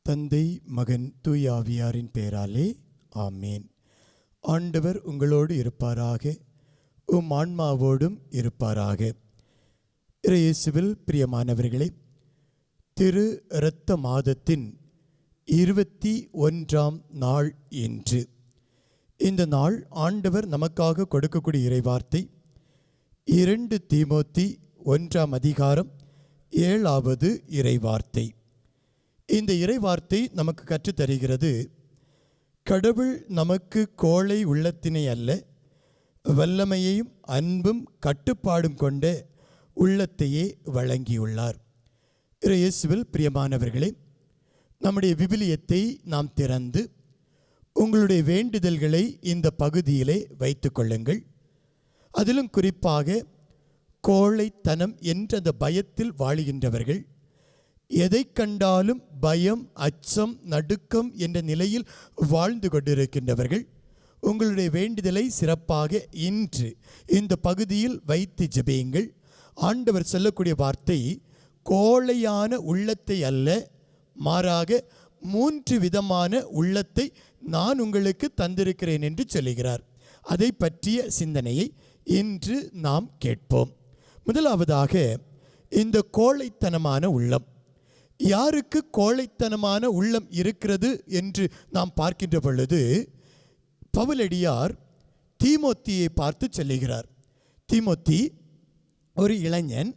தந்தை, மகன், தூய ஆவியாரின் பெயராலே ஆமேன். ஆண்டவர் உங்களோடு இருப்பாராக, உம் ஆன்மாவோடும் இருப்பாராக. இயேசுவில் பிரியமானவர்களே, திரு இரத்த மாதத்தின் 21ஆம் நாள் இன்று. இந்த நாள் ஆண்டவர் நமக்காக கொடுக்கக்கூடிய இறைவார்த்தை 2 தீமோத்தி 1ஆம் அதிகாரம் 7வது இறைவார்த்தை. இந்த இறைவார்த்தை நமக்கு கற்றுத்தருகிறது, கடவுள் நமக்கு கோழை உள்ளத்தினை அல்ல, வல்லமையையும் அன்பும் கட்டுப்பாடும் கொண்ட உள்ளத்தையே வழங்கியுள்ளார். இயேசுவில் பிரியமானவர்களே, நம்முடைய விவிலியத்தை நாம் திறந்து உங்களுடைய வேண்டுதல்களை இந்த பகுதியிலே வைத்து கொள்ளுங்கள். அதிலும் குறிப்பாக கோழைத்தனம் என்ற அந்த பயத்தில் வாழுகின்றவர்கள், எதை கண்டாலும் பயம், அச்சம், நடுக்கம் என்ற நிலையில் வாழ்ந்து கொண்டிருக்கின்றவர்கள், உங்களுடைய வேண்டுதலை சிறப்பாக இன்று இந்த பகுதியில் வைத்து ஜெபியுங்கள். ஆண்டவர் சொல்லக்கூடிய வார்த்தை கோழையான உள்ளத்தை அல்ல, மாறாக 3 விதமான உள்ளத்தை நான் உங்களுக்கு தந்திருக்கிறேன் என்று சொல்லுகிறார். அதை பற்றிய சிந்தனையை இன்று நாம் கேட்போம். முதலாவதாக, இந்த கோழைத்தனமான உள்ளம். யாருக்கு கோழைத்தனமான உள்ளம் இருக்கிறது என்று நாம் பார்க்கின்ற பொழுது, பவுலடியார் தீமோத்தியை பார்த்து சொல்லுகிறார். தீமோத்தி ஒரு இளைஞன்.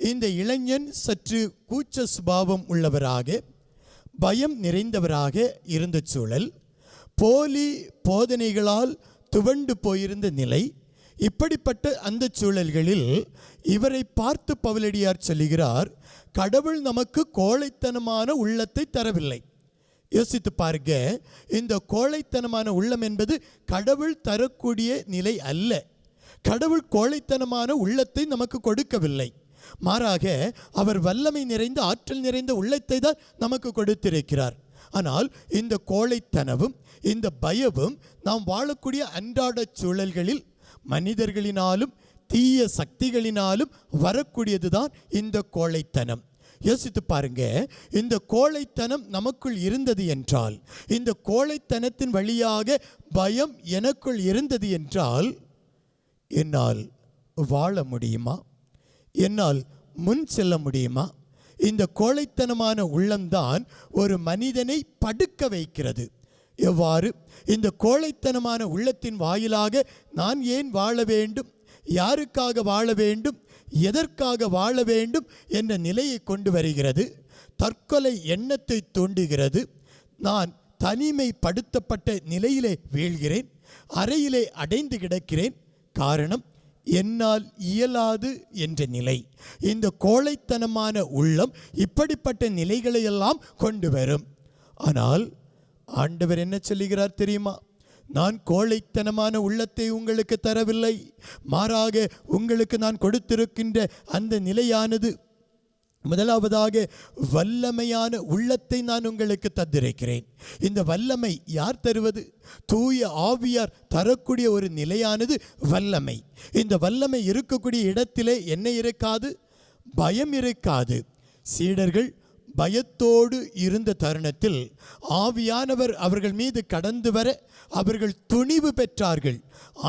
இந்த இளைஞன் சற்று கூச்ச சுபாவம் உள்ளவராக, பயம் நிறைந்தவராக இருந்த சூழல், போலி போதனைகளால் துவண்டு போயிருந்த நிலை. இப்படிப்பட்ட அந்த சூழல்களில் இவரை பார்த்து பவுலடியார் சொல்லுகிறார், கடவுள் நமக்கு கோழைத்தனமான உள்ளத்தை தரவில்லை. யோசித்து பாருங்க, இந்த கோழைத்தனமான உள்ளம் என்பது கடவுள் தரக்கூடிய நிலை அல்ல. கடவுள் கோழைத்தனமான உள்ளத்தை நமக்கு கொடுக்கவில்லை. மாறாக அவர் வல்லமை நிறைந்த, ஆற்றல் நிறைந்த உள்ளத்தை தான் நமக்கு கொடுத்திருக்கிறார். ஆனால் இந்த கோழைத்தனமும் இந்த பயமும் நாம் வாழக்கூடிய அன்றாட சூழல்களில் மனிதர்களினாலும் தீய சக்திகளினாலும் வரக்கூடியதுதான் இந்த கோழைத்தனம். யோசித்து பாருங்க, இந்த கோழைத்தனம் நமக்குள் இருந்தது என்றால், இந்த கோழைத்தனத்தின் வழியாக பயம் எனக்குள் இருந்தது என்றால், என்னால் வாழ முடியுமா? என்னால் முன் செல்ல முடியுமா? இந்த கோழைத்தனமான உள்ளம்தான் ஒரு மனிதனை படுக்க வைக்கிறது. எவ்வாறு? இந்த கோழைத்தனமான உள்ளத்தின் வாயிலாக நான் ஏன் வாழ வேண்டும், யாருக்காக வாழ வேண்டும், எதற்காக வாழ வேண்டும் என்ற நிலையை கொண்டு வருகிறது. தற்கொலை எண்ணத்தை தூண்டுகிறது. நான் தனிமைப்படுத்தப்பட்ட நிலையிலே வீழ்கிறேன், அறையிலே அடைந்து கிடக்கிறேன். காரணம், என்னால் இயலாது என்ற நிலை. இந்த கோழைத்தனமான உள்ளம் இப்படிப்பட்ட நிலைகளையெல்லாம் கொண்டு வரும். ஆனால் ஆண்டவர் என்ன சொல்லுகிறார் தெரியுமா? நான் கோழைத்தனமான உள்ளத்தை உங்களுக்கு தரவில்லை, மாறாக உங்களுக்கு நான் கொடுத்திருக்கின்ற அந்த நிலையானது, முதலாவதாக வல்லமையான உள்ளத்தை நான் உங்களுக்கு தந்திருக்கிறேன். இந்த வல்லமை யார் தருவது? தூய ஆவியார் தரக்கூடிய ஒரு நிலையானது வல்லமை. இந்த வல்லமை இருக்கக்கூடிய இடத்திலே என்ன இருக்காது? பயம் இருக்காது. சீடர்கள் பயத்தோடு இருந்த தருணத்தில் ஆவியானவர் அவர்கள் மீது கடந்து வர அவர்கள் துணிவு பெற்றார்கள்.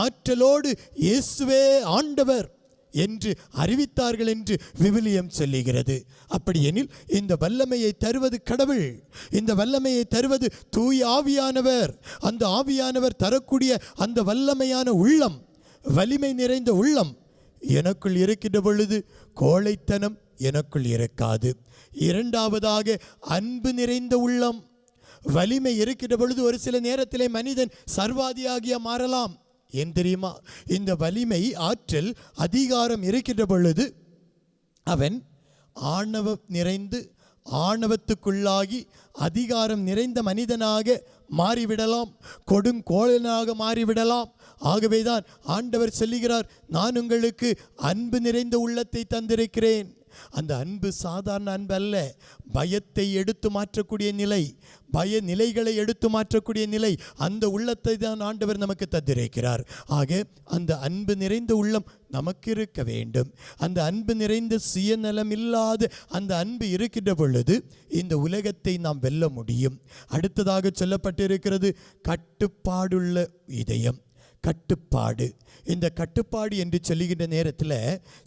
ஆற்றலோடு இயேசுவே ஆண்டவர் என்று அறிவித்தார்கள் என்று விவிலியம் சொல்லுகிறது. அப்படியெனில் இந்த வல்லமையை தருவது கடவுள், இந்த வல்லமையை தருவது தூய ஆவியானவர். அந்த ஆவியானவர் தரக்கூடிய அந்த வல்லமையான உள்ளம், வலிமை நிறைந்த உள்ளம் எனக்குள் இருக்கின்ற பொழுது கோழைத்தனம் எனக்குள் இருக்காது. இரண்டாவதாக, அன்பு நிறைந்த உள்ளம். வலிமை இருக்கின்ற பொழுது ஒரு சில நேரத்திலே மனிதன் சர்வாதியாகிய மாறலாம். ஏன் தெரியுமா? இந்த வலிமை, ஆற்றல், அதிகாரம் இருக்கின்ற பொழுது அவன் ஆணவம் நிறைந்து, ஆணவத்துக்குள்ளாகி அதிகாரம் நிறைந்த மனிதனாக மாறிவிடலாம், கொடுங்கோலனாக மாறிவிடலாம், ஆகவேதான் ஆண்டவர் சொல்லுகிறார், நான் உங்களுக்கு அன்பு நிறைந்த உள்ளத்தை தந்திருக்கிறேன். அந்த அன்பு சாதாரண அன்பு அல்ல, பயத்தை எடுத்து மாற்றக்கூடிய நிலை, பய நிலைகளை எடுத்து மாற்றக்கூடிய நிலை. அந்த உள்ளத்தை தான் ஆண்டவர் நமக்கு தந்திருக்கிறார். ஆக அந்த அன்பு நிறைந்த உள்ளம் நமக்கு இருக்க வேண்டும். அந்த அன்பு நிறைந்த சுயநலம் இல்லாத அந்த அன்பு இருக்கின்ற பொழுது இந்த உலகத்தை நாம் வெல்ல முடியும். அடுத்ததாக சொல்லப்பட்டிருக்கிறது கட்டுப்பாடுள்ள இதயம். கட்டுப்பாடு. இந்த கட்டுப்பாடு என்று சொல்லுகின்ற நேரத்தில்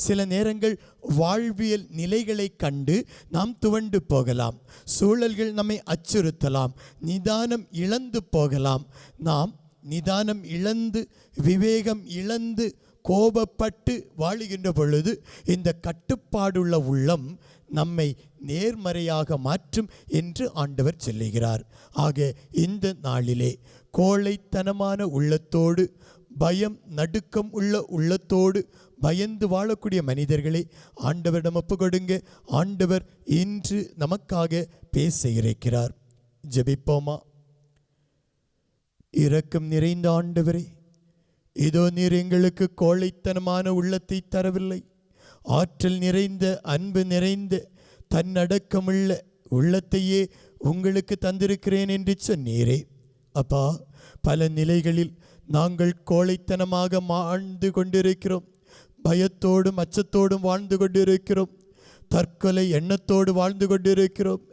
சில நேரங்கள் வாழ்வியல் நிலைகளை கண்டு நாம் துவண்டு போகலாம். சூழல்கள் நம்மை அச்சுறுத்தலாம். நிதானம் இழந்து போகலாம். நாம் நிதானம் இழந்து, விவேகம் இழந்து, கோபப்பட்டு வாழுகின்ற பொழுது இந்த கட்டுப்பாடுள்ள உள்ளம் நம்மை நேர்மறையாக மாற்றும் என்று ஆண்டவர் சொல்லுகிறார். ஆக இந்த நாளிலே கோழைத்தனமான உள்ளத்தோடு, பயம் நடுக்கம் உள்ள உள்ளத்தோடு பயந்து வாழக்கூடிய மனிதர்களை ஆண்டவரிடம் ஒப்பு கொடுங்க. ஆண்டவர் இன்று நமக்காக பேச இருக்கிறார். ஜெபிப்போமா. இரக்கம் நிறைந்த ஆண்டவரே, இதோ நீர் எங்களுக்கு கோழைத்தனமான உள்ளத்தை தரவில்லை, ஆற்றல் நிறைந்த, அன்பு நிறைந்த, தன்னடக்கமுள்ள உள்ளத்தையே உங்களுக்கு தந்திருக்கிறேன் என்று சொன்னீரே. அப்பா, பல நிலைகளில் நாங்கள் கோழைத்தனமாக வாழ்ந்து கொண்டிருக்கிறோம். பயத்தோடும் அச்சத்தோடும் வாழ்ந்து கொண்டிருக்கிறோம். தற்கொலை எண்ணத்தோடு வாழ்ந்து கொண்டிருக்கிறோம்.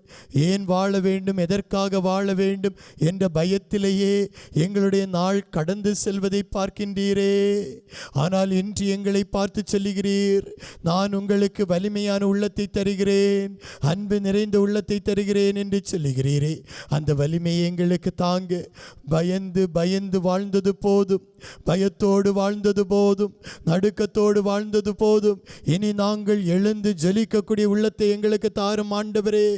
ஏன் வாழ வேண்டும், எதற்காக வாழ வேண்டும் என்ற பயத்திலேயே எங்களுடைய நாள் கடந்து செல்வதை பார்க்கின்றீரே. ஆனால் இன்று எங்களை பார்த்து சொல்லுகிறீர், நான் உங்களுக்கு வலிமையான உள்ளத்தை தருகிறேன், அன்பு நிறைந்த உள்ளத்தை தருகிறேன் என்று சொல்லுகிறீரே. அந்த வலிமையை எங்களுக்கு தாங்க. பயந்து பயந்து வாழ்ந்தது போதும், பயத்தோடு வாழ்ந்தது போதும், நடுக்கத்தோடு வாழ்ந்தது போதும். இனி நாங்கள் எழுந்து ஜொலிக்கக்கூடிய உள்ளத்தை எங்களுக்கு தாரும் ஆண்டவரே.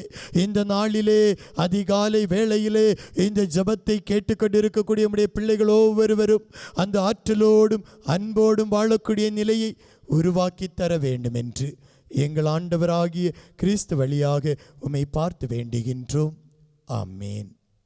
இந்த நாளிலே அதிகாலை வேளையிலே இந்த ஜெபத்தை கேட்டுக்கொண்டிருக்கக்கூடிய நம்முடைய பிள்ளைகள் ஒவ்வொருவரும் அந்த ஆற்றலோடும் அன்போடும் வாழக்கூடிய நிலையை உருவாக்கி தர வேண்டும் என்று எங்கள் ஆண்டவராகிய கிறிஸ்து வழியாக உம்மை பார்த்து வேண்டுகின்றோம். ஆமேன்.